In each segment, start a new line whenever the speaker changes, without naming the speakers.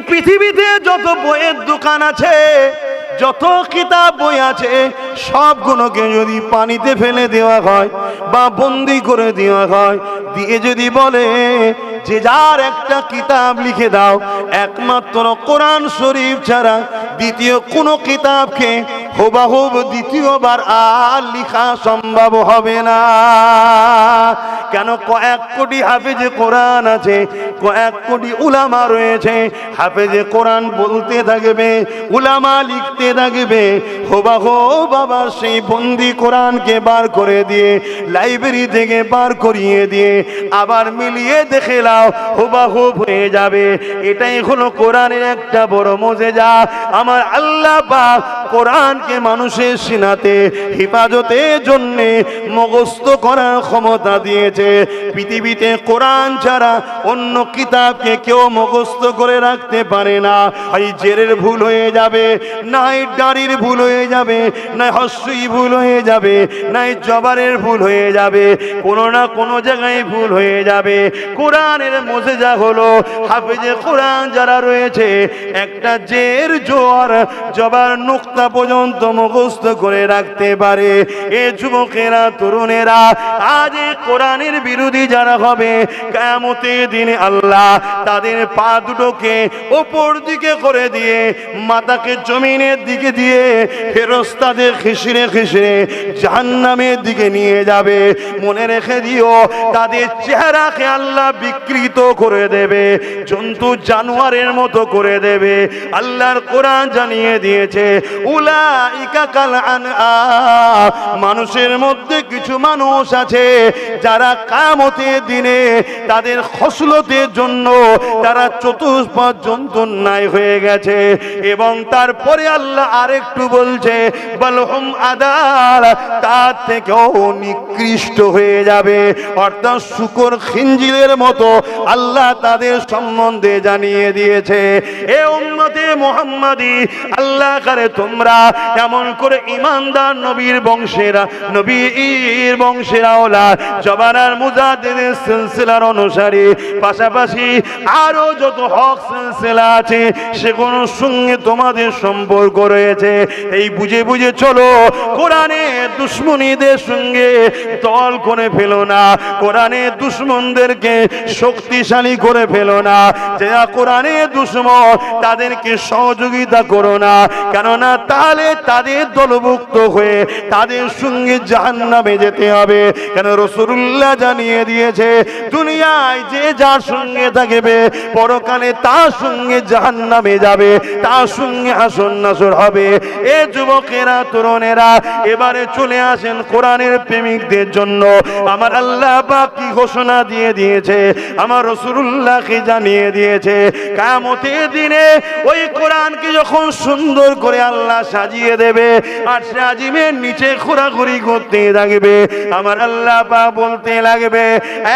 পৃথিবীতে যত বইয়ের দোকান আছে, যত কিতাব বই আছে, সবগুলোকে যদি পানিতে ফেলে দেওয়া হয় বা বন্দি করে দেওয়া হয়, দিয়ে যদি বলে যে যার একটা কিতাব লিখে দাও, একমাত্র কোরআন শরীফ ছাড়া দ্বিতীয় কোনো কিতাবকে হুবহুব দ্বিতীয়বার আর লেখা সম্ভব হবে না। কেন? কয়েক কোটি হাফেজে কোরআন আছে, কয়েক কোটি উলামা রয়েছে। হাফেজে কোরআন বলতে থাকবে, উলামা লিখতে থাকবে, হুবহুব বাবা সেই বন্দি কোরআনকে বার করে দিয়ে, লাইব্রেরি থেকে বার করিয়ে দিয়ে আবার মিলিয়ে দেখে নাও, হুবহুব হয়ে যাবে। এটাই হলো কোরআনের একটা বড় মুজিজা। আমার আল্লাহ পাক কোরআনকে মানুষের সিনাতে হেফাজতের জন্য মুখস্থ করার ক্ষমতা দিয়েছে। পৃথিবীতে কোরআন ছাড়া অন্য কিতাবকে কেউ মুখস্থ করে রাখতে পারে না। এই জেরের ভুল হয়ে যাবে, নাই দাড়ির ভুল হয়ে যাবে, নাই হস্যই ভুল হয়ে যাবে, নাই জবারের ভুল হয়ে যাবে, কোনো না কোনো জায়গায় ভুল হয়ে যাবে। কোরআনের মুজিজা হলো হাফেজে কোরআন যারা রয়েছে, একটা জের জোয়ার জবার নুক্তা পর্যন্ত মুখস্থ করে রাখতে পারে। এ যুবকেরা, তরুণেরা, আজ কোরআনের বিরোধী যারা হবে, কিয়ামতের দিনে আল্লাহ তাদের পা দুটোকে উপর দিকে করে দিয়ে মাথাকে জমিনের দিকে দিয়ে ফেরেশতাদের খিসরে খিসরে জাহান্নামের দিকে নিয়ে যাবে। মনে রেখে দিও, তাদের চেহারাকে আল্লাহ বিকৃত করে দেবে, জন্তু জানোয়ারের মতো করে দেবে। আল্লাহর কোরআন জানিয়ে দিয়েছে, উলাইকা কাল আনআম, মানুষের মধ্যে কিছু মানুষ আছে যারা কিয়ামতের দিনে তাদের খসলতের জন্য তারা চতুষ্পদ জন্তুর ন্যায় হয়ে গেছে। এবং তারপরে আল্লাহ আরেকটু বলছে, বালহুম আদাল, তার থেকেও নিকৃষ্ট হয়ে যাবে। অর্থাৎ শুকর খিঞ্জিলের মতো আল্লাহ তাদের সম্বন্ধে জানিয়ে দিয়েছে। এ উম্মতে মুহাম্মাদি, আল্লাহ করে তোমরা এমন করে ইমানদার নবীর বংশেরা, নবীর বংশের আওলাদ, জবানার মুজাদ্দিদের সিলসিলার অনুসারী, পাশাপাশি আরো যত হক সিলসিলা আছে সেগুলোর সঙ্গে তোমাদের সম্পর্ক রয়েছে। এই বুঝে বুঝে চলো, কোরআনের দুশ্মনীদের সঙ্গে দল করে ফেলো না, কোরআনের দুশ্মনদেরকে শক্তিশালী করে ফেলো না। যারা কোরআনের দুশ্মন তাদেরকে সহযোগিতা করো না, কেননা তাহলে তাদের দলভুক্ত হয়ে তাদের সঙ্গে জাহান্নামে যেতে হবে। কেন? রাসূলুল্লাহ জানিয়ে দিয়েছে, দুনিয়ায় যে যার সঙ্গে থাকবে পরকালে তার সঙ্গে জাহান্নামে যাবে, তার সঙ্গে হাসর নাসর হবে। এ যুবকেরা, তরুণেরা, এবারে চলে আসেন কোরআনের প্রেমিকদের জন্য। আমার আল্লাহ পাক কি ঘোষণা দিয়ে দিয়েছে, আমার রাসূলুল্লাহকে জানিয়ে দিয়েছে, কিয়ামতের দিনে ওই কোরআনকে যখন সুন্দর করে আল্লাহ সাজিয়ে দেবে আর সাজিমের নিচে ঘোরাঘুরি করতে লাগবে, আমার আল্লাহ পাক বলতে লাগবে,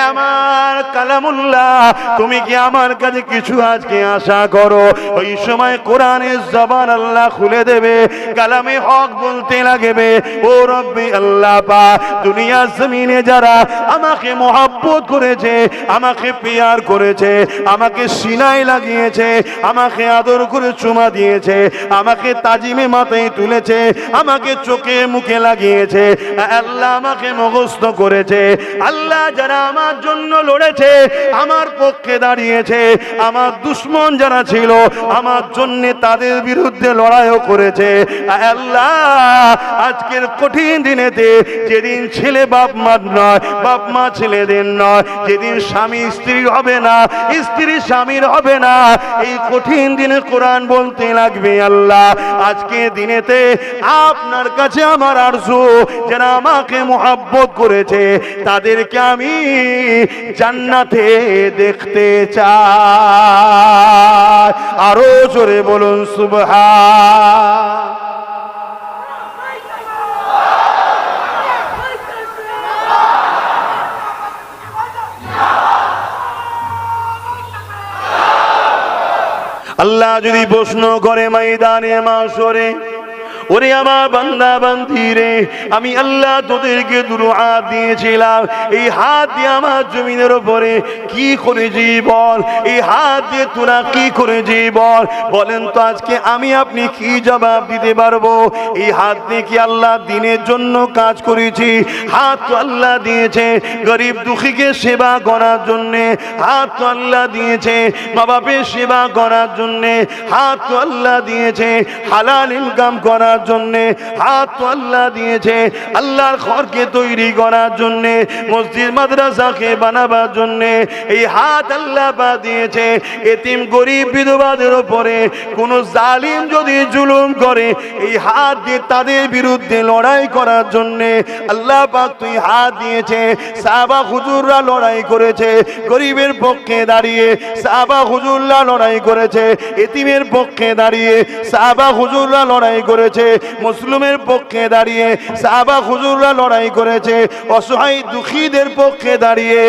আমার কালামুল্লাহ, তুমি কি আমার কাছে কিছু আজকে আশা করো? ওই সময় কোরআনের জবান আল্লাহ খুলে দেবে, কালামে হক বলতে লাগবে, ও রব্বি আল্লাহ পাক, দুনিয়া জমিনে যারা আমাকে মহব্বত করেছে, আমাকে প্যার করেছে, আমাকে সিনায় লাগিয়েছে, আমাকে আদর করে চুমা দিয়েছে, আমাকে তাজিমে মাথায় তুলেছে, আমাকে চোখে মুখে লাগিয়েছে, আল্লাহ আমাকে মুখস্থ করেছে, আল্লাহ যারা আমার জন্য লড়েছে, আমার পক্ষে দাঁড়িয়েছে, আমার দুশ্মন যারা ছিল আমার জন্য তাদের বিরুদ্ধে লড়াইও করেছে, আল্লাহ আজকের কঠিন দিনেতে, যেদিন ছেলে বাপ মা নয়, বাপ মা ছেলেদের নয়, যেদিন স্বামী স্ত্রীর হবে না, স্ত্রী স্বামীর হবে না, এই কঠিন দিনে কোরআন বলতে লাগবে, আল্লাহ আজকে দিনেতে আপনার কাছে আমার আরজু, যারা আমাকে মুহাব্বত করেছে তাদেরকে আমি জান্নাতে দেখতে চাই। আরো জোরে বলুন সুবহান। আল্লাহ যদি প্রশ্ন করে ময়দানে মাশরে, ওরে আমার বান্দা বান্দিরে, আমি আল্লাহ তোদেরকে দুটো হাত দিয়েছিলাম, এই হাত দিয়ে আমার জমিনের উপরে কি করেছি বল, এই হাত দিয়ে তোরা কি করেছি বল, বলেন তো আজকে আমি আপনি কি জবাব দিতে পারবো? এই হাত দিয়ে কি আল্লাহ দিনের জন্য কাজ করেছি? হাত তো আল্লাহ দিয়েছে গরিব দুঃখীকে সেবা করার জন্যে, হাত তো আল্লাহ দিয়েছে মা বাপের সেবা করার জন্যে, হাত তো আল্লাহ দিয়েছে হালাল ইনকাম করার জন্যে, হাত তো আল্লাহ দিয়েছে আল্লাহর ঘরকে তৈরি করার জন্যে, মসজিদ মাদ্রাসাকে বানাবার জন্যে। এই হাত আল্লাহ পা দিয়েছে এতিম গরিব বিধবাদের উপরে কোন জালিম যদি জুলুম করে, এই হাত দিয়ে তাদের বিরুদ্ধে লড়াই করার জন্যে আল্লাহ পাক তুই হাত দিয়েছে। সাহাবা হুজুররা লড়াই করেছে গরিবের পক্ষে দাঁড়িয়ে, সাহাবা হুজুররা লড়াই করেছে এতিমের পক্ষে দাঁড়িয়ে, সাহাবা হুজুররা লড়াই করেছে মুসলিমের পক্ষে দাঁড়িয়ে, সাহাবা হুজুররা লড়াই করেছে অসহায় দুঃখীদের পক্ষে দাঁড়িয়ে।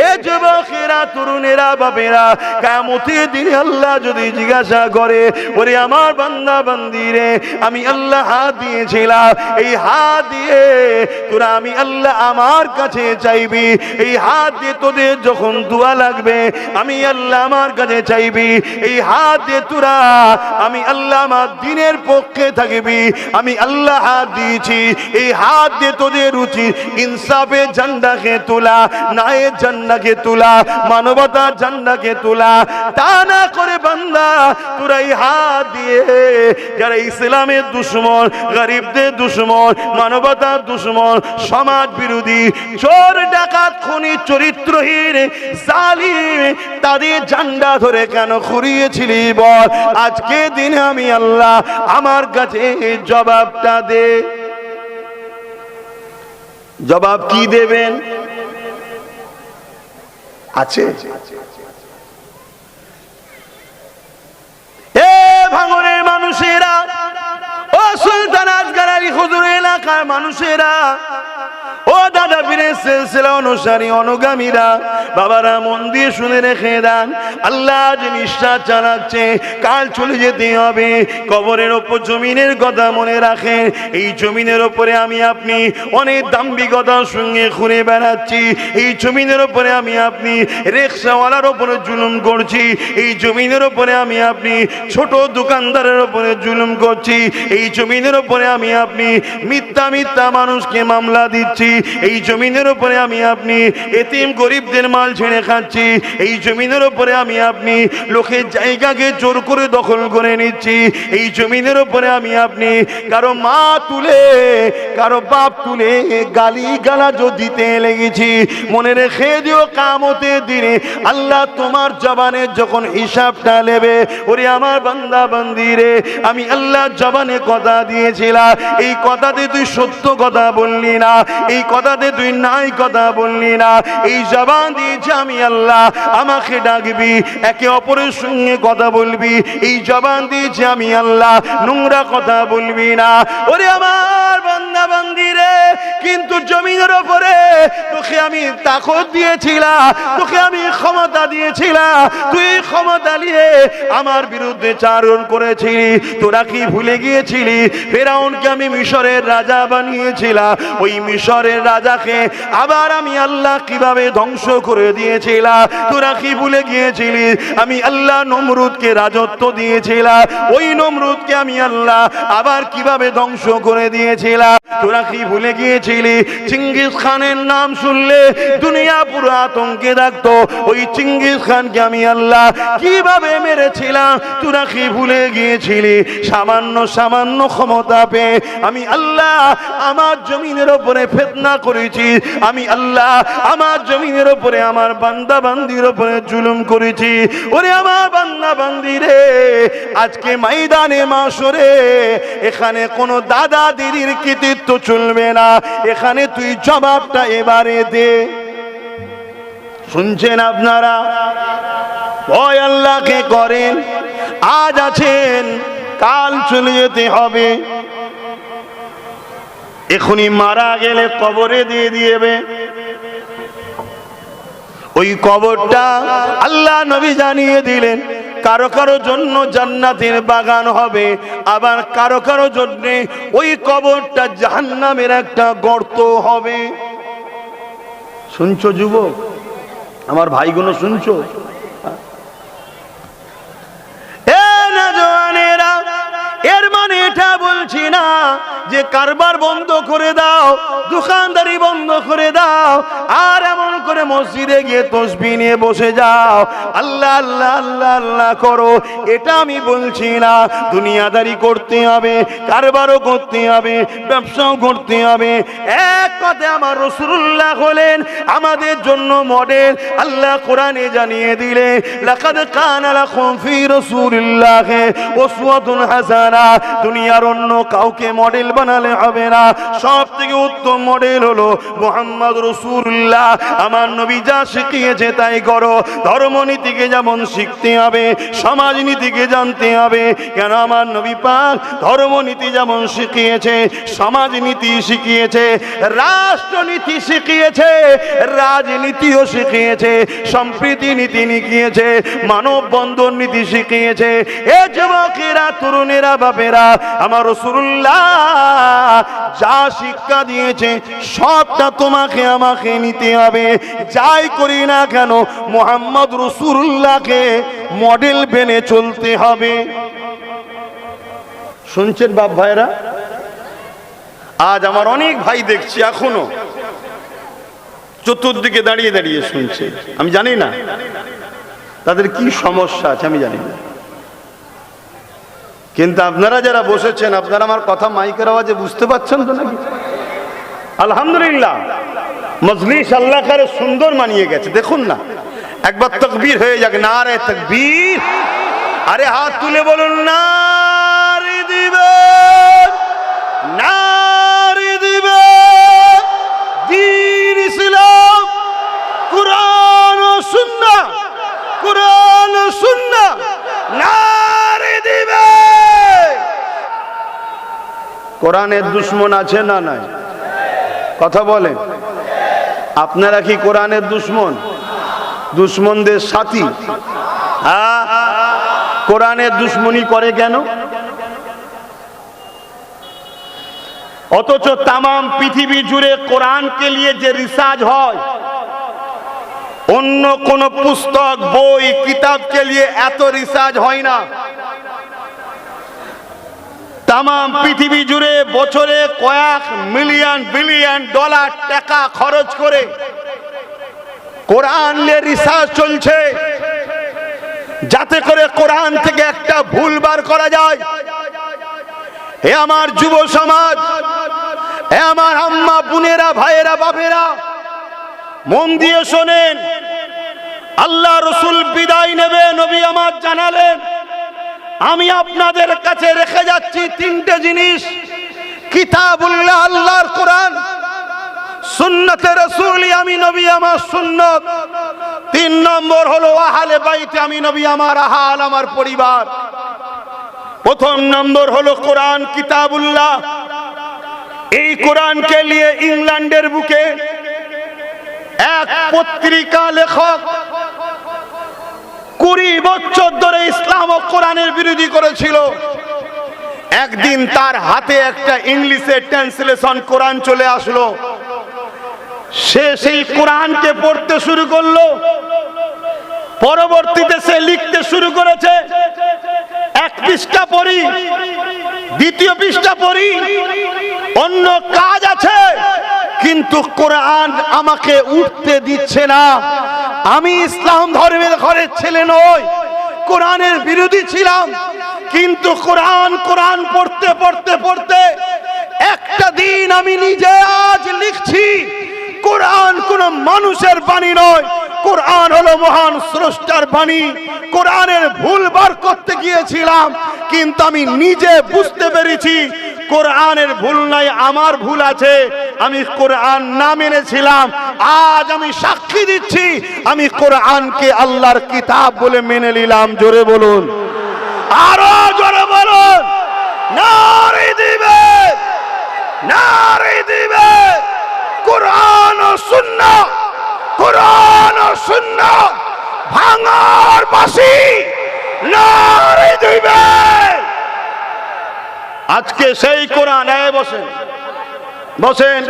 এ যুবকেরা, তরুণেরা, বাপেরা, কিয়ামতের দিনে আল্লাহ যদি জিজ্ঞাসা করে, ওরে আমার বান্দা বান্দিরে, আমি আল্লাহ হাত দিয়েছিলাম, এই হাত দিয়ে তোরা আমি আল্লাহ আমার কাছে চাইবি, এই হাত দিয়ে তোদের যখন দোয়া লাগবে আমি আল্লাহ আমার কাছে চাইবি, এই হাত দিয়ে তোরা আমি আল্লাহ আমার দিনের পক্ষে থাকবি, আমি আল্লাহ হাত দিয়েছি, এই হাত দিয়ে তোদের উচিত ইনসাফের ঝান্ডাকে তোলা, ন্যায়ের ঝান্ডাকে তোলা, মানবতার ঝান্ডাকে তোলা। তা না করে বান্দা তোরা এই হাত দিয়ে যারা ইসলামের দুশ্মন, গরিবদের দুশ্মন, মানবতার দুশ্মন, সমাজ বিরোধী, চোর ডাকাত খুনি চরিত্রহীন জালিম, তাদের ঝান্ডা ধরে কেন ঘুরিয়েছিলি বল? আজকে দিনে আমি আল্লাহ আমার কাছে জবাবটা দে। জবাব কি দেবেন? আছে এ ভাঙনের মানুষেরা, ও সুলতান আজগার আলী হুজুর এলাকার মানুষেরা, ও দাদা পীরের সিলসিলা অনুসারী অনুগামীরা, বাবারা মন দিয়ে শুনে রেখে দেন, আল্লাহ যে নিঃশ্বাস চালাচ্ছে কাল চলে যেতে হবে। কবরের ওপর জমিনের কথা মনে রাখেন, এই জমিনের ওপরে আমি আপনি অনেক দাম্ভিকতার সঙ্গে ঘুরে বেড়াচ্ছি, এই জমিনের ওপরে আমি আপনি রিকশাওয়ালার ওপরে জুলুম করছি, এই জমিনের ওপরে আমি আপনি ছোট দোকানদারের ওপরে জুলুম করছি, এই জমিনের ওপরে আমি আপনি মিথ্যা মিথ্যা মানুষকে মামলা দিচ্ছি, এই জমিনের উপরে আমি আপনি এতিম গরিবদের মাল ছেড়ে খাচ্ছি, এই জমিনের উপরে আমি আপনি লোকের জায়গাকে জোর করে দখল করে নিচ্ছি, এই জমিনের উপরে আমি আপনি কারো মা তুলে কারো বাপ তুলে গালি গালাজ দিতে লেগেছি। মনে রেখে দিও কিয়ামতের দিনে আল্লাহ তোমার জবানের যখন হিসাবটা নেবে, ওরে আমার বান্দা বান্দিরে, আমি আল্লাহ জবানে কথা দিয়েছিলাম, এই কথাতে তুই সত্য কথা বললি না, এই কথাতে তুই নাই কথা বললি না, এই জবান দিয়েছি আমি আল্লাহ, আমাকে ডাকবি, একে অপরের সঙ্গে কথা বলবি, এই জবান দিয়েছি আমি আল্লাহ, নোংরা কথা বলবি না। ওরে আমার বান্দা বান্দিরে, কিন্তু জমিনের উপরে তোকে আমি তাকত দিয়েছিলাম, তোকে আমি ক্ষমতা দিয়েছিলাম, তুই ক্ষমতা নিয়ে আমার বিরুদ্ধে চারণ করেছিলি। তোরা কি ভুলে গিয়েছিলি ফেরাউনকে আমি মিশরের রাজা বানিয়েছিলাম? ওই মিশরের রাজাকে আবার আমি আল্লাহ কিভাবে ধ্বংস করে দিয়েছিলাম? তোরা কি ভুলে গিয়েছিলি আমি আল্লাহ নমরুদকে রাজত্ব দিয়েছিলাম? ওই নমরুদকে আমি আল্লাহ আবার কিভাবে ধ্বংস করে দিয়েছিলাম? তোরা কি ভুলে গিয়েছিলি চিঙ্গিস খানের নাম শুনলে দুনিয়া পুরো আতঙ্কে থাকতো? ওই চিঙ্গিস খানকে আমি আল্লাহ কিভাবে মেরেছিলাম? তোরা কি ভুলে গিয়েছিলি সামান্য সামান্য ক্ষমতা পেয়ে আমি আল্লাহ আমার জমিনের উপরে ফিতনা করেছি, আমি আল্লাহ আমার জমিনের উপরে আমার বান্দা বান্দির উপরে জুলুম করেছি। ওরে আমার বান্দা বান্দিরে, আজকে ময়দানে মাশরে এখানে কোনো দাদা দিদির কৃতিত্ব চলবে না, এখানে তুই জবাবটা এবারে দে। শুনছেন আপনারা? ভয় আল্লাহকে করেন, আজ আছেন কাল চলে যেতে হবে, এখনই মারা গেলে কবরে দিয়ে দিবে। ওই কবরটা আল্লাহ নবী জানিয়ে দিলেন কারো কারো জন্য জান্নাতের বাগান হবে, আবার কারো কারো জন্য ওই কবরটা জাহান্নামের একটা গর্ত হবে। শুনছো যুবক, আমার ভাইগুলো শুনছো? এর মানে এটা বলছি না যে কারবার বন্ধ করে দাও, দোকানদারি বন্ধ করে দাও, আর এমন করে মসজিদে গিয়ে তসবিহ নিয়ে বসে যাও, আল্লাহ আল্লাহ আল্লাহ আল্লাহ করো, এটা আমি বলছি না। দুনিয়াদারি করতে হবে, কারবারও করতে হবে, ব্যবসাও করতে হবে। এক কথায় আমার রাসূলুল্লাহ হলেন আমাদের জন্য মডেল। আল্লাহ কোরআনে জানিয়ে দিলে, লাকাদ কানা লাকুম ফি রাসূলিল্লাহি উসওয়াতুন হাসানাহ। দুনিয়ার অন্য কাউকে মডেল বানালে হবে না, সব থেকে উত্তম মডেল হলো মুহাম্মদ রাসূলুল্লাহ। আমার নবী যা শিখিয়েছে তাই করো। ধর্মনীতিকে যেমন শিখতে হবে, সমাজনীতিকে জানতে হবে। কেন আমার নবী পাক ধর্মনীতি যেমন শিখিয়েছে, সমাজনীতি শিখিয়েছে, রাষ্ট্রনীতি শিখিয়েছে, রাজনীতিও শিখিয়েছে, সম্প্রীতি নীতি শিখিয়েছে, মানব বন্ধন নীতি শিখিয়েছে। এ যুবকেরা, তরুণেরা, বাপেরা, আমার রাসূলুল্লাহ যা শিক্ষা দিয়েছে সবটা তোমাকে আমাকে নিতে হবে। যাই করি না কেন মুহাম্মদ রাসূলুল্লাহকে মডেল বেনে চলতে হবে। শুনছেন বাপ ভাইরা? আজ আমার অনেক ভাই দেখছি এখনো চতুর্দিকে দাঁড়িয়ে দাঁড়িয়ে শুনছে। আমি জানি না তাদের কি সমস্যা আছে, আমি জানি না, কিন্তু আপনারা যারা বসেছেন, আপনারা আমার কথা মাইকের আওয়াজে বুঝতে পাচ্ছেন তো নাকি? আলহামদুলিল্লাহ, মজলিস আল্লাহ করে সুন্দর মানিয়ে গেছে। দেখুন না, একবার তাকবীর হয়ে যাক, নারে তাকবীর। আরে হাত তুলে বলুন নারে দিবেন, নারে দিবেন। দ্বীন ইসলাম, কুরআন ও সুন্নাহ, কুরআন ও সুন্নাহ, নারে দিবেন। কোরআনের দুশমন আছে না নাই? কথা বলেন, আপনারা কি কোরআনের দুশমন? দুশমনদের সাথী? হ্যাঁ, কোরআনের দুশমনি করে কেন? অথচ তামাম পৃথিবী জুড়ে কোরআনকে নিয়ে যে রিসার্চ হয়, অন্য কোন পুস্তক, বই, কিতাবকে নিয়ে এত রিসার্চ হয় না। তামাম পৃথিবী জুড়ে বছরে কয়েক মিলিয়ন বিলিয়ন ডলার টাকা খরচ করে কোরআন নিয়ে রিসার্চ চলছে, যাতে করে কোরআন থেকে একটা ভুল বার করা যায়। হে আমার যুব সমাজ, হে আমার আম্মা বোনেরা, ভাইয়েরা, বাপেরা, মন দিয়ে শোনেন। আল্লাহ রসুল বিদায় নেবে, নবী আমার জানালেন, আমি আপনাদের কাছে রেখে যাচ্ছি তিনটে জিনিস: কিতাবুল্লাহ আল্লাহর কোরআন, সুন্নতে রাসূলি আমি নবী আমার সুন্নত, 3 নম্বর হলো আহলে বাইতে আমি নবী আমার আহাল আমার পরিবার। প্রথম নম্বর হলো কোরআন, কিতাবুল্লাহ। এই কোরআনকে নিয়ে ইংল্যান্ডের বুকে এক পত্রিকা লেখক 20 বছর ধরে ইসলাম ও কোরআনের বিরোধী করেছিল। একদিন তার হাতে একটা ইংলিশে ট্রান্সলেশন কোরআন চলে আসলো। সে সেই কোরআনকে পড়তে শুরু করলো। পরবর্তীতে সে লিখতে শুরু করেছে, 1 পৃষ্ঠা পড়ি, 2য় পৃষ্ঠা পড়ি, অন্য কাজ আছে, কিন্তু কোরআন আমাকে উঠতে দিচ্ছে না। আমি ইসলাম ধর্মের ঘরের ছেলে নই, কোরআনের বিরোধী ছিলাম, কিন্তু কোরআন কোরআন পড়তে পড়তে পড়তে একটা দিন আমি নিজে আজ লিখছি, কোরআন কোন মানুষের বাণী নয়, কোরআন হলো মহান স্রষ্টার বাণী। কোরআনের ভুল বার করতে গিয়েছিলাম, কিন্তু আমি নিজে বুঝতে পেরেছি কোরআনের ভুল নাই, আমার ভুল আছে। আমি কোরআন না মেনেছিলাম, আজ আমি সাক্ষী দিচ্ছি আমি কোরআনকে আল্লাহর কিতাব বলে মেনে নিলাম। জোরে বলুন, আরো জোরে বলুন, নারে দিবে, নারে দিবে। কোরআন ও সুন্নাহ, কোরআন ও সুন্নাহ ভাঙার বাঁশি, নারে তাকবীর। আজকে সেই কোরআন, বসেন বসেন,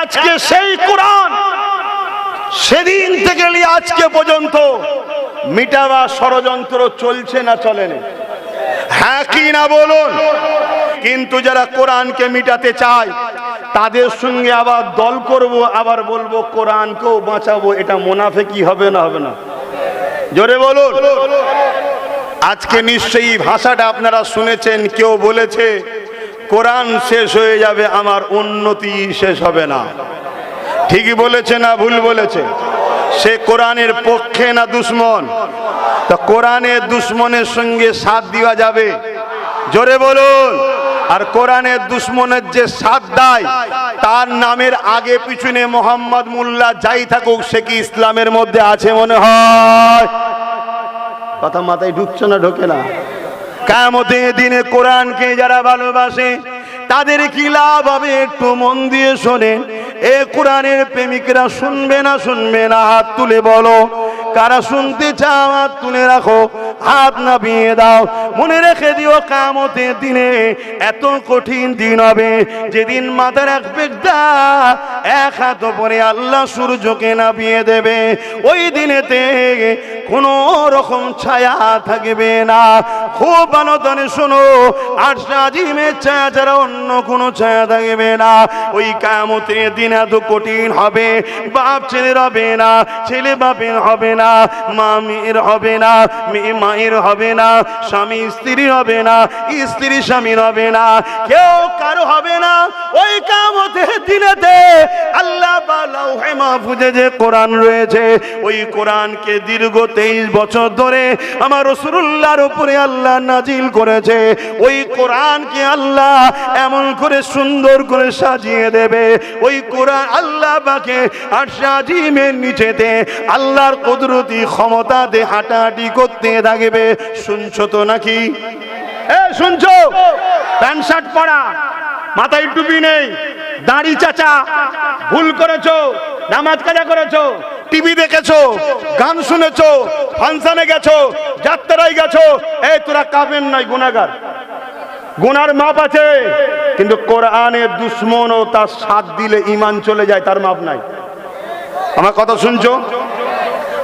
আজকে সেই কোরআন সেদিন থেকে নিয়ে আজকে পর্যন্ত মিটাবার ষড়যন্ত্র চলছে না চলে না? হ্যাঁ কি না বলুন? কিন্তু যারা কোরআনকে মিটাতে চায় তাদের সঙ্গে আবার দল করব, আবার বলবো কোরআনকেও বাঁচাবো, এটা মুনাফিকি হবে না হবে না? জোরে বলুন। আজকে নিশ্চয়ই ভাষাটা আপনারা শুনেছেন, কেউ বলেছে কোরআন শেষ হয়ে যাবে আমার উন্নতি শেষ হবে না। ঠিকই বলেছে না ভুল বলেছে? সে কোরআনের পক্ষে না দুশ্মন? তা কোরআনের দুশ্মনের সঙ্গে সাথ দেওয়া যাবে? জোরে বলুন। আর কোরআনের দুশ্মনের যে সাথ দেয় তার নামের আগে পিছনে মোহাম্মদ মোল্লা যাই থাকুক, সে কি ইসলামের মধ্যে আছে মনে হয়? কথা মাথায় ঢুকছে না? ঢোকে না? কিয়ামতের দিনে কোরআনকে যারা ভালোবাসে তাদের কি লাভ হবে? একটু মন দিয়ে শোনেন। এ কোরআনের প্রেমিকরা শুনবে না শুনবে না? হাত তুলে বলো কারা শুনতে চাও, হাত তুলে রাখো, হাত নামিয়ে দাও। মনে রেখে দিও কিয়ামতের দিনে এত কঠিন দিন হবে যেদিন মাথার এক বেগটা এক হাত উপরে আল্লাহ সূর্যকে নামিয়ে দেবে। ওই দিনেতে কোনো রকম ছায়া থাকবে না। খুব ভালো করে শোনো, আরশ আজিমের ছায়া ছাড়া অন্য কোনো ছায়া থাকবে না। ওই কিয়ামতের দিন এত কঠিন হবে, বাপ ছেলের হবে না, ছেলে বাপের হবে না, মা মেয়ের হবে না, মেয়ে মায়ের হবে না, স্বামী স্ত্রী হবে না, স্ত্রী স্বামীর হবে না, কেউ কারো হবে না। ওই কিয়ামতের দিনেতে আল্লাহ লাউহে মাহফুজে যে কোরআন রয়েছে, ওই কোরআনকে দীর্ঘ 23 বছর ধরে আমার রাসূলুল্লাহর উপরে আল্লাহ নাজিল করেছে। ওই কোরআনকে আল্লাহ এমন করে সুন্দর করে সাজিয়ে দেবে, ওই কোরআন আল্লাহ পাকে আরশ আজিমের নিচেতে আল্লাহর কুদরতি ক্ষমতাতে হাঁটাহাঁটি করতে থাকবে। শুনছো তো নাকি? শুনছো? প্যান্ট শার্ট পরা, মাথায় টুপি নেই, দাড়ি চাচা, ভুল করেছো, নামাজ কাজা করেছো, টিভি দেখেছো, গান শুনেছো, ফাংশনে গেছো, যাত্রায় গেছো, এই তোরা কাফের নয়, গুনাহগার। গুনার মাপ আছে, কিন্তু কোরআনের দুশ্মনও তার সাথ দিলে ঈমান চলে যায়, তার মাপ নাই। আমার কথা শুনছো?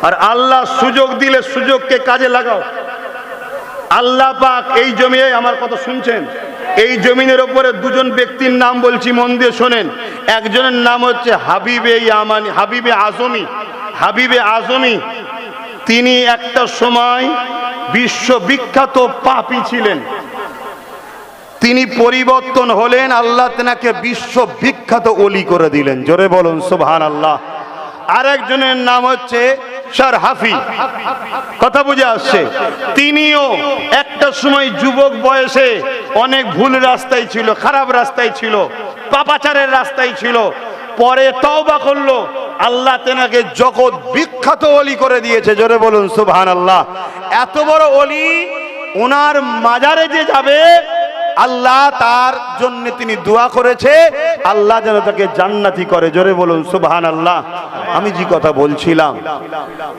আর আল্লাহ সুযোগ দিলে সুযোগকে কাজে লাগাও। আল্লাহ পাক এই জমিনে, আমার কথা শুনছেন, এই জমিনের উপরে দুজন ব্যক্তির নাম বলছি, মন দিয়ে শোনেন। একজনের নাম হচ্ছে হাবিবে ইয়ামানি, হাবিবে আজমি। হাবিবে আজমি তিনি একটা সময় বিশ্ববিখ্যাত পাপী ছিলেন। তিনি পরিবর্তন হলেন, আল্লাহ তেনাকে বিশ্ববিখ্যাত ওলি করে দিলেন। জোরে বলুন সুবহানাল্লাহ। আরেকজনের নাম হচ্ছে শারহাফি। কথা বুঝে আসছে? তিনিও একটা সময় যুবক বয়সে অনেক ভুল রাস্তায় ছিল, খারাপ রাস্তায় ছিল, পাপাচারের রাস্তায় ছিল। পরে তওবা করলো, আল্লাহ তেনাকে জগৎ বিখ্যাত ওলি করে দিয়েছে। জোরে বলুন সুবহানাল্লাহ। এত বড় ওলি, ওনার মাজারে যে যাবে আল্লাহ তার জন্য তিনি দোয়া করেছে, আল্লাহ যেন তাকে জান্নাতি করে। জোরে বলুন সুবহানাল্লাহ। আমি যে কথা বলছিলাম,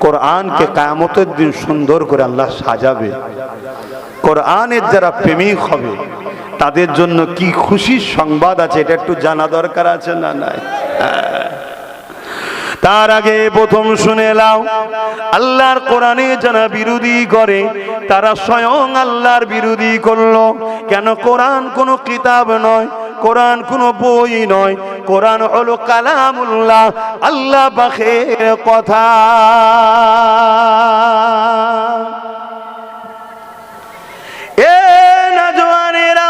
কোরআনকে কিয়ামতের দিন সুন্দর করে আল্লাহ সাজাবে। কোরআনের যারা প্রেমিক হবে তাদের জন্য কি খুশির সংবাদ আছে, এটা একটু জানা দরকার আছে না নাই? তার আগে প্রথম শুনে নাও, আল্লাহর কোরআনে যারা বিরোধী করে তারা স্বয়ং আল্লাহর বিরোধী করলো। কেন? কোরআন কোনো কিতাব নয়, কোরআন কোনো বই নয়, কোরআন হলো কালামুল্লাহ, আল্লাহ পাকের কথা। এ নওজওয়ানেরা,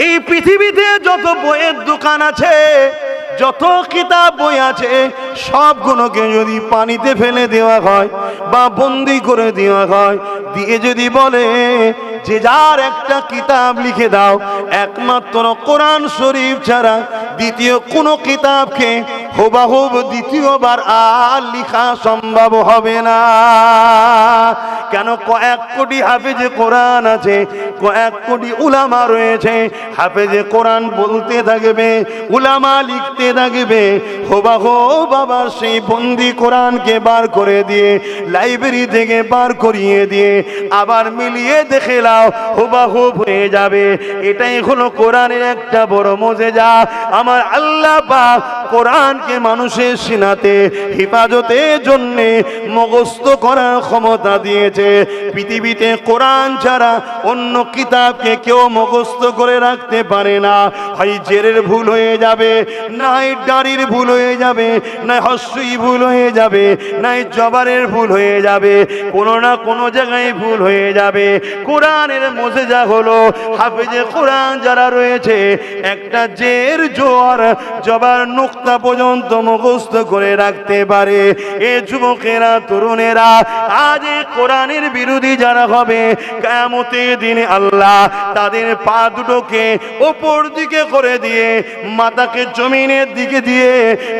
এই পৃথিবীতে যত বইয়ের দোকান আছে, যত কিতাব বই আছে, সবগুলোকে যদি পানিতে ফেলে দেওয়া হয় বা বন্দি করে দেওয়া হয়, দিয়ে যদি বলে যে যার একটা কিতাব লিখে দাও, একমাত্র কোরআন শরীফ ছাড়া দ্বিতীয় কোনো কিতাবকে হুবহু দ্বিতীয়বার আর লেখা সম্ভব হবে না। কেন কয়েক কোটি হাফেজে কোরআন আছে, কয়েক কোটি উলামা রয়েছে। হাফেজে কোরআন বলতে থাকবে, উলামা লিখতে থাকবে, হোবাহো বাবা সেই বন্দি কোরআনকে বার করে দিয়ে, লাইব্রেরি থেকে বার করিয়ে দিয়ে আবার মিলিয়ে দেখে নাও, হুবাহুব হয়ে যাবে। এটাই হলো কোরআনের একটা বড় মুজিজা। আমার আল্লাহ পাক কোরআনকে মানুষের সিনাতে হেফাজতের জন্য মুখস্থ করার ক্ষমতা দিয়েছে। পৃথিবীতে কোরআন ছাড়া অন্য কিতাবকে কেউ মুখস্থ করে রাখতে পারে না। হয় জেরের ভুল হয়ে যাবে, নাই দাড়ির ভুল হয়ে যাবে, নাই হস্যই ভুল হয়ে যাবে, নাই জবারের ভুল হয়ে যাবে, কোনো না কোনো জায়গায় ভুল হয়ে যাবে। কোরআনের মুজিজা হলো হাফেজে কোরআন যারা রয়েছে একটা জের জোয়ার জবার নুক্তা পর্যন্ত মুখস্থ করে রাখতে পারে। এ যুবকেরা তরুণেরা আজ কোরআনের বিরোধী যারা হবে, কিয়ামতের দিনে আল্লাহ তাদের পা দুটোকে উপর দিকে করে দিয়ে মাথাকে জমিনের দিকে দিয়ে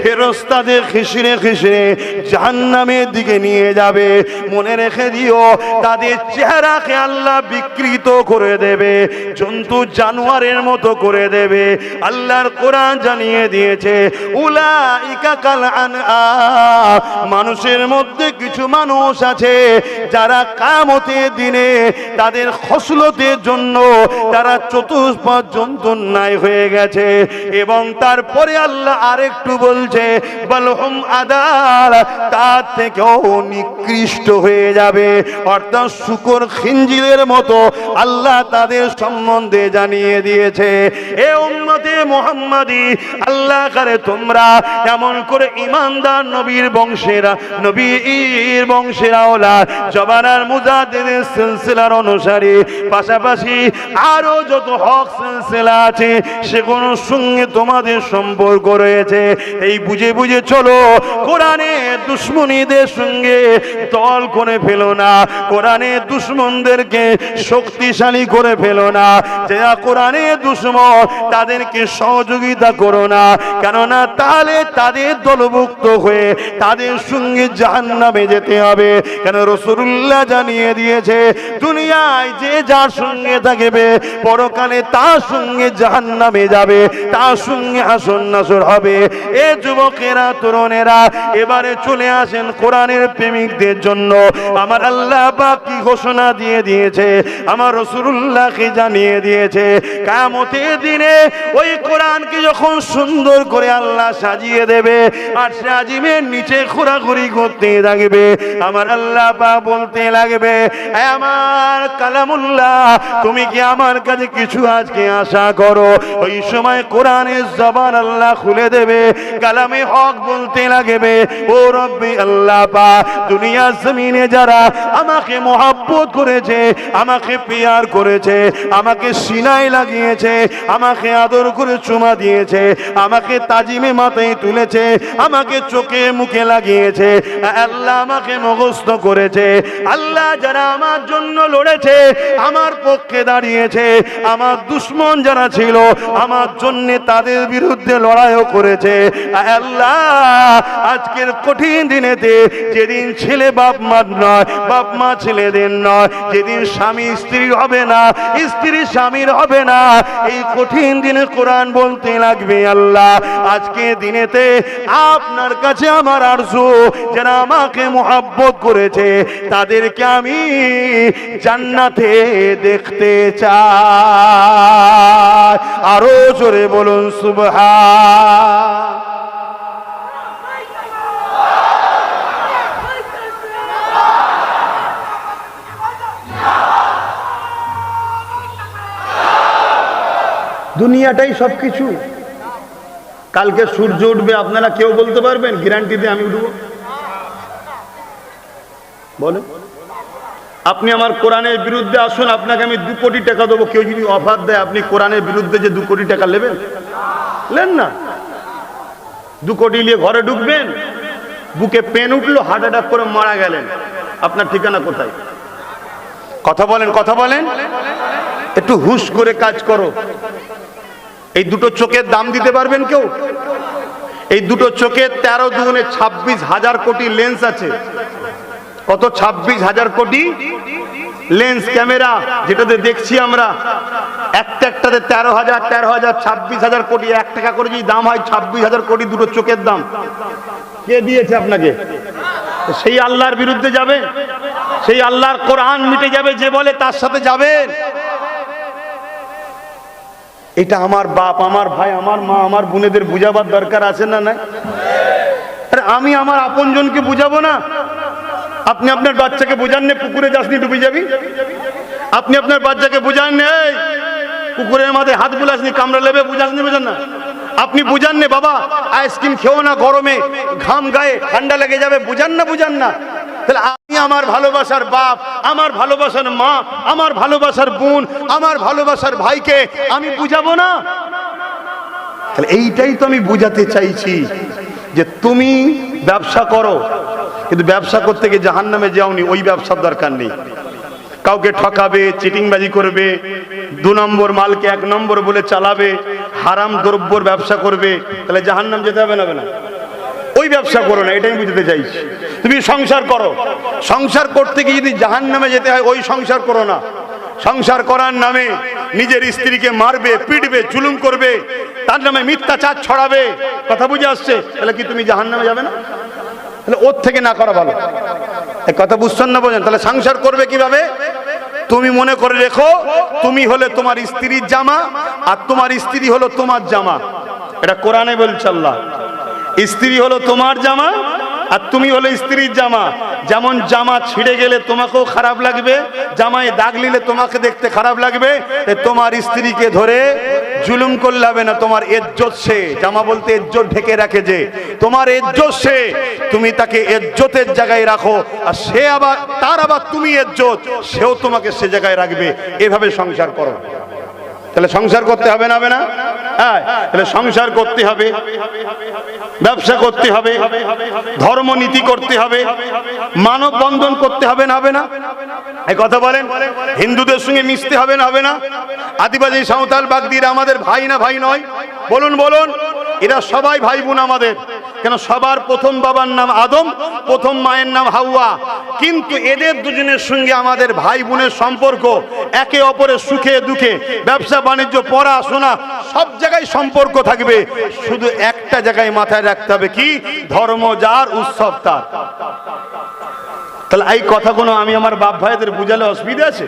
ফেরেশতাদের খিসরে খিসরে জাহান্নামের দিকে নিয়ে যাবে। মনে রেখে দিও, তাদের চেহারাকে আল্লাহ বিকৃত করে দেবে, জন্তু জানোয়ারের মতো করে দেবে। আল্লাহর কোরআন জানিয়ে দিয়েছে, উলাইকা কাল আনআম, মানুষের মধ্যে কিছু মানুষ আছে যারা কিয়ামতের দিনে তাদের খসলতের জন্য তারা চতুষ্পদ জন্তুর ন্যায় হয়ে গেছে। এবং তারপরে আল্লাহ আরেকটু বলছে, বালহুম আদাল, তার থেকেও নিকৃষ্ট হয়ে যাবে। অর্থাৎ শুকর খিঞ্জিলের মতো আল্লাহ তাদের সম্বন্ধে জানিয়ে দিয়েছে। এ উম্মতে মুহাম্মাদি, আল্লাহ করে তোমরা এমন করে ইমানদার নবীর বংশেরা, নবীর বংশের আওলাদ, জবানার মুজাদ্দিদের সিলসিলার অনুসারী, পাশাপাশি আরো যত হক সিলসিলা আছে সেগুলোর সঙ্গে তোমাদের সম্পর্ক রয়েছে। এই বুঝে বুঝে চলো, কোরআনের দুশ্মনীদের সঙ্গে দল করে ফেলো না, কোরআনের দুশ্মনদেরকে শক্তিশালী করে ফেলো না। যারা কোরআনের দুশ্মন তাদেরকে সহযোগিতা করো না, কেননা তাহলে তাদের দলভুক্ত হয়ে তাদের সঙ্গে জাহান্নামে যেতে হবে। কেন রাসূলুল্লাহ জানিয়ে দিয়েছে, দুনিয়ায় যে যার সঙ্গে থাকবে পরকালে তার সঙ্গে জাহান্নামে যাবে, তার সঙ্গে হাসর নাসর হবে। এ যুবকেরা তরুণেরা এবারে চলে আসেন কোরআনের প্রেমিকদের জন্য। আমার আল্লাহ পাক কি ঘোষণা দিয়ে দিয়েছে, আমার রাসূলুল্লাহকে জানিয়ে দিয়েছে, কিয়ামতের দিনে ওই কোরআনকে যখন সুন্দর করে আল্লাহ সাজিয়ে দেবে আর সাজিমের নিচে ঘোরাঘুরি করতে লাগবে, আমার আল্লাহ পাক বলতে লাগবে, আমার কালামুল্লাহ, তুমি কি আমার কাছে কিছু আজকে আশা করো? ওই সময় কোরআনের জবান আল্লাহ খুলে দেবে, কালামে হক বলতে লাগবে, ও রব্বি আল্লাহ পাক, দুনিয়া জমিনে যারা আমাকে মহব্বত করেছে, আমাকে পিয়ার করেছে, আমাকে সিনায় লাগিয়েছে, আমাকে আদর করে চুমা দিয়েছে, আমাকে তাজিমে মাথায় তুলেছে, আমাকে চোখে মুখে লাগিয়েছে, আল্লাহ আমাকে মুখস্থ করেছে, আল্লাহ যারা আমার জন্য লড়েছে, আমার পক্ষে দাঁড়িয়েছে, আমার দুশ্মন যারা ছিল আমার জন্য তাদের বিরুদ্ধে লড়াইও করেছে, আল্লাহ আজকের কঠিন দিনেতে যেদিন ছেলে বাপ মা নয়, বাপ মা ছেলেদের নয়, যেদিন স্বামী স্ত্রী হবে না, স্ত্রী স্বামীর হবে না, এই কঠিন দিনে কোরআন বলতে লাগবে, আল্লাহ আজকে দিনেতে আপনার কাছে আমার আরজু, যারা আমাকে মহব্বত করেছে তাদেরকে আমি জান্নাতে দেখতে চাই। আরো জোরে বলুন সুবহান।
দুনিয়াটাই সবকিছু। কালকে সূর্য উঠবে আপনারা কেউ বলতে পারবেন? গ্যারান্টিতে আমি উঠবো? বলে আপনি আমার কোরআনের বিরুদ্ধে আসুন, আপনাকে আমি 2 কোটি টাকা দেবো। কেউ যদি অফার দেয়, আপনি কোরআনের বিরুদ্ধে যে 2 কোটি টাকা নেবেন? নেন না। 2 কোটি নিয়ে ঘরে ঢুকবেন, বুকে পেন উঠলো, হার্ট অ্যাটাক করে মারা গেলেন, আপনার ঠিকানা কোথায়?
কথা বলেন, কথা বলেন।
একটু হুশ করে কাজ করো। এই 2টো চোখের দাম দিতে পারবেন কেউ? এই 2টো চোখের 13 দুগুণে 26,000 কোটি লেন্স আছে। কত? 26,000 কোটি লেন্স ক্যামেরা, যেটাতে দেখছি আমরা একটাতে 13,000 26,000 কোটি। 1 টাকা করে যদি দাম হয় 26,000 কোটি দুটো চোখের দাম। কে দিয়েছে আপনাকে? সেই আল্লাহর বিরুদ্ধে যাবেন? সেই আল্লাহর কোরআন মিটে যাবে যে বলে তার সাথে যাবেন? এটা আমার বাপ, আমার ভাই, আমার মা, আমার বোনেদের বুঝাবার দরকার আছে না? নাই? আরে আমি আমার আপনজনকে বুঝাবো না? আপনি আপনার বাচ্চাকে বুঝান না পুকুরে যাসনি ডুবে যাবি? আপনি আপনার বাচ্চাকে বুঝান না এই পুকুরের মাথায় হাত বুলাসনি কামড়া লেবে, বুঝাসনি? বুঝান না? আপনি বুঝান না বাবা আইসক্রিম খেও না, গরমে ঘাম গায়ে ঠান্ডা লেগে যাবে, বুঝান না? বুঝান না? তাহলে আমি আমার ভালোবাসার বাপ, আমার ভালোবাসার মা, আমার ভালোবাসার বোন, আমার ভালোবাসার ভাইকে আমি বুঝাবো না? তাহলে এইটাই তো আমি বুঝাতে চাইছি যে তুমি ব্যবসা করো, কিন্তু ব্যবসা করতে গিয়ে জাহান্নামে যাওনি, ওই ব্যবসার দরকার নেই। কাউকে ঠকাবে, চিটিংবাজি করবে, 2 নম্বর মালকে 1 নম্বর বলে চালাবে, হারাম দ্রব্যর ব্যবসা করবে, তাহলে জাহান্নাম যেতে হবে না? ওই ব্যবসা করো না, এটাই বুঝতে চাইছি। তুমি সংসার করো, সংসার করতে গিয়ে যদি জাহান্নামে যেতে হয় ওই সংসার করো না। সংসার করার নামে নিজের স্ত্রীকে মারবে, পিটবে, জুলুম করবে, তার নামে মিথ্যাচার ছড়াবে, কথা বুঝে আসছে? তাহলে কি তুমি জাহান্নামে যাবে না? তাহলে ওর থেকে না করা ভালো। এই কথা বুঝছেন না? বোঝেন? তাহলে সংসার করবে কিভাবে? তুমি মনে করে রেখো তুমি হলে তোমার স্ত্রীর জামা আর তোমার স্ত্রী হলো তোমার জামা। এটা কোরআনে বলছে আল্লাহ। স্ত্রী হলো তোমার জামা আর তুমি হলো স্ত্রীর জামা। যেমন জামা ছিঁড়ে গেলে তোমাকেও খারাপ লাগবে, জামায় দাগ নিলে তোমাকে দেখতে খারাপ লাগবে, তোমার স্ত্রীকে ধরে জুলুম করলে হবে না। তোমার ইজ্জত সে, জামা বলতে ইজ্জত ঢেকে রাখে যে, তোমার ইজ্জত সে, তুমি তাকে ইজ্জতের জায়গায় রাখো, আর সে আবার তার আবার তুমি ইজ্জত, সেও তোমাকে সে জায়গায় রাখবে। এভাবে সংসার করো। তাহলে সংসার করতে হবে না? হবে না? হ্যাঁ, তাহলে সংসার করতে হবে, ব্যবসা করতে হবে, ধর্ম নীতি করতে হবে, মানব বন্ধন করতে হবে না? হবে না? এই কথা বলেন। হিন্দুদের সঙ্গে মিশতে হবে না? হবে না? আদিবাসী, সাঁওতাল, বাগদিরা আমাদের ভাই না ভাই নয়? বলুন বলুন। এরা সবাই ভাই বোন আমাদের। কেন? সবার প্রথম বাবার নাম আদম, প্রথম মায়ের নাম হাওয়া। কিন্তু এদের দুজনের সঙ্গে আমাদের ভাই বোনের সম্পর্ক, একে অপরের সুখে দুঃখে, ব্যবসা বাণিজ্য, পড়াশোনা, সব জায়গায় সম্পর্ক থাকবে। শুধু একটা জায়গায় মাথায় রাখতে হবে, কি? ধর্ম যার, উৎসব তার। তাহলে এই কথাগুলো আমি আমার বাপ ভাইদের বুঝালে অসুবিধা আছে?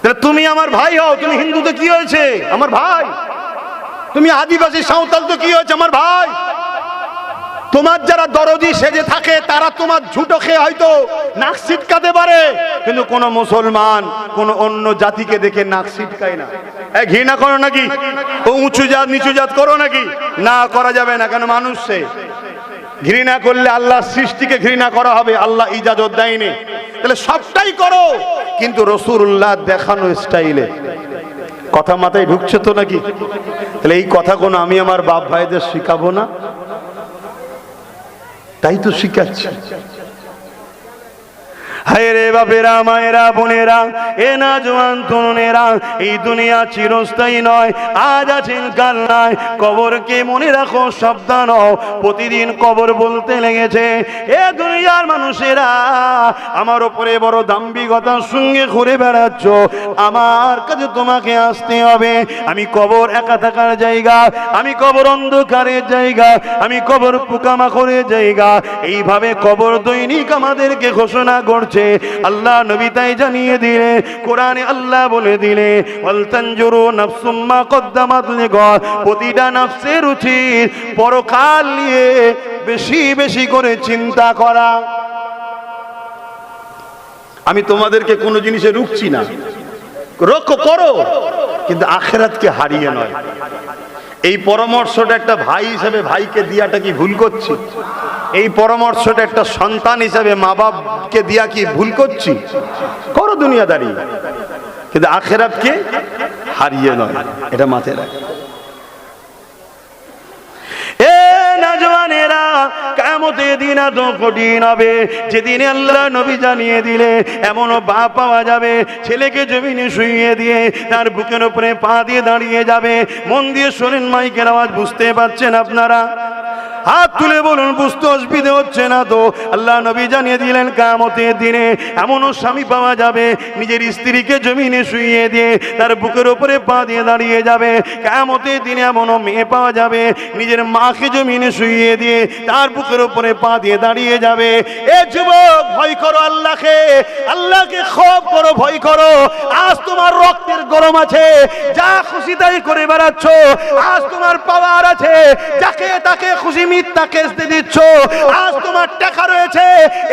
তাহলে তুমি আমার ভাই হও, তুমি হিন্দু তো কি হয়েছে? আমার ভাই। তুমি আদিবাসী, সাঁওতাল তো কি হয়েছে? আমার ভাই। তোমার যারা দরদি সেজে থাকে তারা তোমার ঝুটো খেয়ে হয়তো নাক ছিটকাতে পারে, কিন্তু কোন মুসলমান কোন অন্য জাতিকে দেখে নাক ছিটকায় না। ঘৃণা করো নাকি? ও উঁচু জাত নিচু জাত করো নাকি? না, করা যাবে না। কেন? মানুষ সে। ঘৃণা করলে আল্লাহর সৃষ্টিকে ঘৃণা করা হবে, আল্লাহ ইজাজত দেয়নি। তাহলে সবটাই করো, কিন্তু রাসূলুল্লাহ দেখানো স্টাইলে। কথা মাথায় ঢুকছে তো নাকি? তাহলে এই কথা কোনো আমি আমার বাপ ভাইদের শিখাবো না? তাই তো শিখাচ্ছি। হায় রে বাপেরা, মায়েরা, বোনেরা, এ না জওয়ান তরুণেরা, এই দুনিয়া চিরস্থায়ী নয়, আজ আছেন কাল নাই। কবরকে মনে রাখো, সাবধান হও, প্রতিদিন কবর বলতে লেগেছে। এ দুনিয়ার মানুষেরা, আমার উপরে বড় দাম্ভিকতার সঙ্গে ঘুরে বেড়াচ্ছ, আমার কাছে তোমাকে আসতে হবে। আমি কবর একা থাকার জায়গা, আমি কবর অন্ধকারের জায়গা, আমি কবর পোকামাকড়ের জায়গা। এইভাবে কবর দৈনিক আমাদেরকে ঘোষণা করছে। আল্লাহ নবী তাই জানিয়ে দিলে, কোরআনে আল্লাহ বলে দিলে, ওয়াল তানজুরু নাফসুম মা কদ্দামাত লিগাদ। প্রতিটা নফসের উচিত পরকাল নিয়ে বেশি বেশি করে চিন্তা করা। আমি তোমাদেরকে কোনো জিনিসে রুখছি না, রক্ষা করো, কিন্তু আখিরাতকে হারিয়ে নয়। এই পরামর্শটা একটা ভাই হিসেবে ভাইকে দিয়াটা কি ভুল করছি? এই পরামর্শটা একটা সন্তান হিসেবে মা বাপকে দিয়া কি ভুল করছি? করো দুনিয়াদারি, কিন্তু আখিরাতকে হারিয়ে নয়, এটা মাথায় রাখ। এ নওজওয়ানেরা, কিয়ামতের দিন এত কঠিন হবে, যেদিনে আল্লাহ নবী জানিয়ে দিলে এমনও বাপ পাওয়া যাবে, ছেলেকে জমিনে শুইয়ে দিয়ে তার বুকের উপরে পা দিয়ে দাঁড়িয়ে যাবে। মন দিয়ে শোনেন, মাইকের আওয়াজ বুঝতে পারছেন আপনারা?
হাত তুলে বলুন বুঝতে অসুবিধে হচ্ছে না তো? আল্লাহ নবী জানিয়ে দিলেন কিয়ামতের দিনে এমনও স্বামী পাওয়া যাবে নিজের স্ত্রীকে জমিনে শুইয়ে দিয়ে তার বুকের উপরে পা দিয়ে দাঁড়িয়ে যাবে। কিয়ামতের দিনে এমনও মেয়ে পাওয়া যাবে নিজের মাকে জমিনে শুইয়ে দিয়ে তার বুকের উপরে পা দিয়ে দাঁড়িয়ে যাবে। এ যুবক, ভয় করো আল্লাহকে, আল্লাহকে খৌফ করো, ভয় করো। আজ তোমার রক্তের গরম আছে, যা খুশি তাই করে বেড়াচ্ছ। আজ তোমার পাওয়ার আছে, যাকে তাকে খুশি মিথ্যা কেস দিয়ে দিচ্ছ। আজ তোমার টাকা রয়েছে,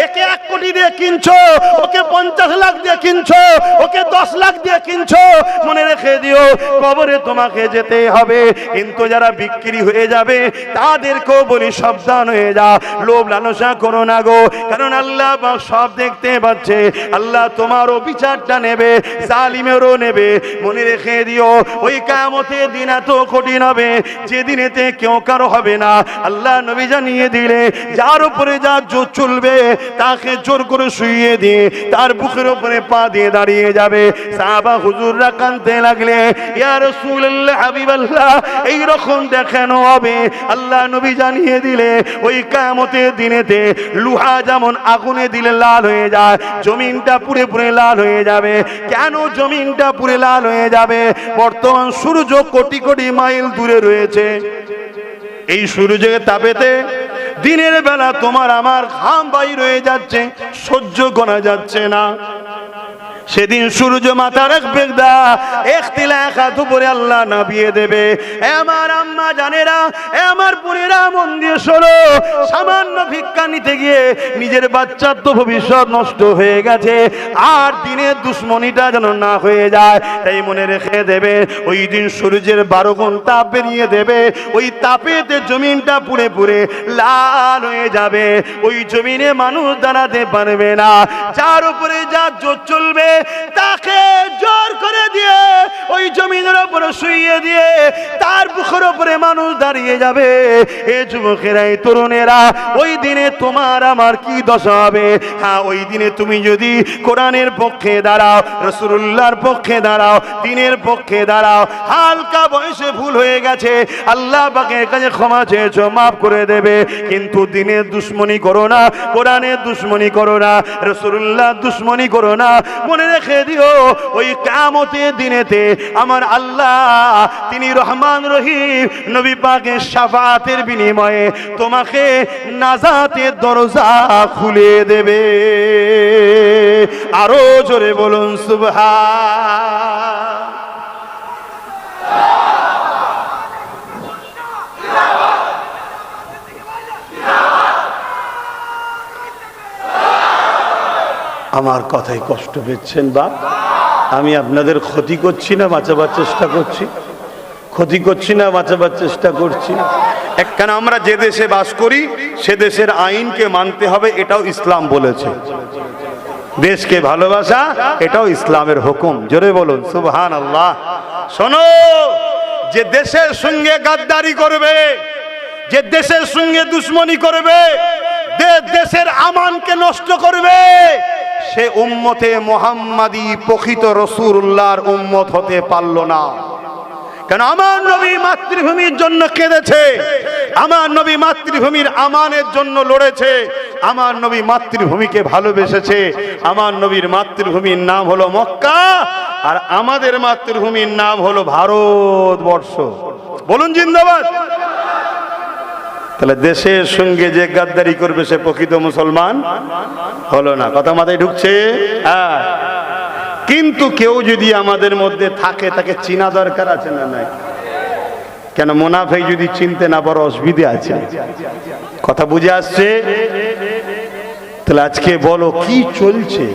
একে 1 কোটি দিয়ে কিনছো, ওকে 50 লাখ দিয়ে কিনছো, ওকে 10 লাখ দিয়ে কিনছো। মনে রেখে দিও কবরে তোমাকে যেতে হবে। কিন্তু যারা বিক্রি হয়ে যাবে তাদেরকেও বলি সাবধান হয়ে যা, লোভ লালসা করো না গো, কারণ আল্লাহ সব দেখতে পাচ্ছে। আল্লাহ তোমারও বিচারটা নেবে, জালিমেরও নেবে। মনে রেখে দিও ওই কিয়ামতের দিন এত কঠিন হবে যেদিনেতে কেউ কারো হবে না। আল্লাহ নবী জানিয়ে দিলে যার উপরে যা জোর চলবে তাকে জোর করে শুইয়ে দিয়ে তার বুকের উপরে পা দিয়ে দাঁড়িয়ে যাবে। সাহাবা হুজুররা কাঁদতে লাগলে, ইয়া রাসূলুল্লাহ, হাবিবাল্লাহ, এই রকম দেখানো হবে। আল্লাহ নবী জানিয়ে দিলে ওই কিয়ামতের দিনেতে লোহা যেমন আগুনে দিলে লাল হয়ে যায়, জমিনটা পুড়ে পুড়ে লাল হয়ে যাবে। কেন জমিনটা পুড়ে লাল হয়ে যাবে? বর্তমান সূর্য কোটি কোটি মাইল দূরে রয়েছে। এই সূর্যের তাপেতে দিনের বেলা তোমার আমার ঘাম বাইর হয়ে যাচ্ছে, সহ্য করা যাচ্ছে না। সেদিন সূর্য মাথা রাখবে দা ইখতিলাফ উপরে আল্লাহ নামিয়ে দেবে। আমার আম্মা জানেরা, আমার বোনেরা, মন দিয়ে শোনো, সামান্য ভিক্ষা নিতে গিয়ে নিজের বাচ্চার তো ভবিষ্যৎ নষ্ট হয়ে গেছে, আর দিনের দুশ্মনীটা যেন না হয়ে যায়। তাই মনে রেখে দেবে ওই দিন সূর্যের 12 গুণ তাপ বেরিয়ে দেবে। ওই তাপেতে জমিনটা পুড়ে পুড়ে লাল হয়ে যাবে। ওই জমিনে মানুষ দাঁড়াতে পারবে না। যার উপরে যা জোর চলবে তাকে জোর করে দিয়ে ওই জমিনের উপরে শুইয়ে দিয়ে তার বুকের উপরে মানুষ দাঁড়িয়ে যাবে। এ যুবকেরা, এই তরুণেরা, ওই দিনে তোমার আমার কি দশা হবে? হ্যাঁ, ওই দিনে তুমি যদি কোরআনের পক্ষে দাঁড়াও, রাসূলুল্লাহর পক্ষে দাঁড়াও, দ্বীনের পক্ষে দাঁড়াও, হালকা বয়সে ভুল হয়ে গেছে, আল্লাহ পাকের কাছে ক্ষমা চেয়েছো, মাফ করে দেবে। কিন্তু দ্বীনের দুশ্মনী করো না, কোরআনের দুশ্মনী করো না, রাসূলুল্লাহর দুশ্মনী করো না। মনে রেখে দিও ওই কিয়ামতের দিনেতে আমার আল্লাহ, তিনি রহমান রহিম, নবী পাকের শাফাআতের বিনিময়ে তোমাকে নাজাতের দরজা খুলে দেবে। আরো জোরে বলুন সুবহান। আমার কথায় কষ্ট পেয়েছেন বাপ? আমি আপনাদের ক্ষতি করছি না বাঁচাবার চেষ্টা করছি? ক্ষতি করছি না বাঁচাবার চেষ্টা করছি? একখানা আমরা যে দেশে বাস করি সে দেশের আইনকে মানতে হবে, এটাও ইসলাম বলেছে। দেশকে ভালোবাসা, এটাও ইসলামের হুকুম। জোরে বলুন সুবহানাল্লাহ। শোনো, যে দেশের সঙ্গে গাদ্দারি করবে, যে দেশের সঙ্গে দুশ্মনী করবে, দেশের আমানকে নষ্ট করবে, সে উম্মতে মুহাম্মাদি প্রকৃত রাসূলুল্লাহর উম্মত হতে পারল না। কারণ আমার নবী মাতৃভূমির জন্য কেঁদেছে, আমার নবী মাতৃভূমির আমানের জন্য লড়েছে, আমার নবী মাতৃভূমিকে ভালোবেসেছে। আমার নবীর মাতৃভূমির নাম হলো মক্কা, আর আমাদের মাতৃভূমির নাম হলো ভারতবর্ষ। বলুন জিন্দাবাদ। তাহলে দেশের সঙ্গে যে গাদ্দারি করবে সে প্রকৃত মুসলমান হলো না। কথা মাথায় ঢুকছে? হ্যাঁ। কিন্তু কেউ যদি আমাদের মধ্যে থাকে, তাকে চিনা দরকার আছে না নাই? কেন মুনাফিক যদি চিনতে না পারো অসুবিধা আছে? কথা বুঝে আসছে? তাহলে আজকে বলো কি চলছে?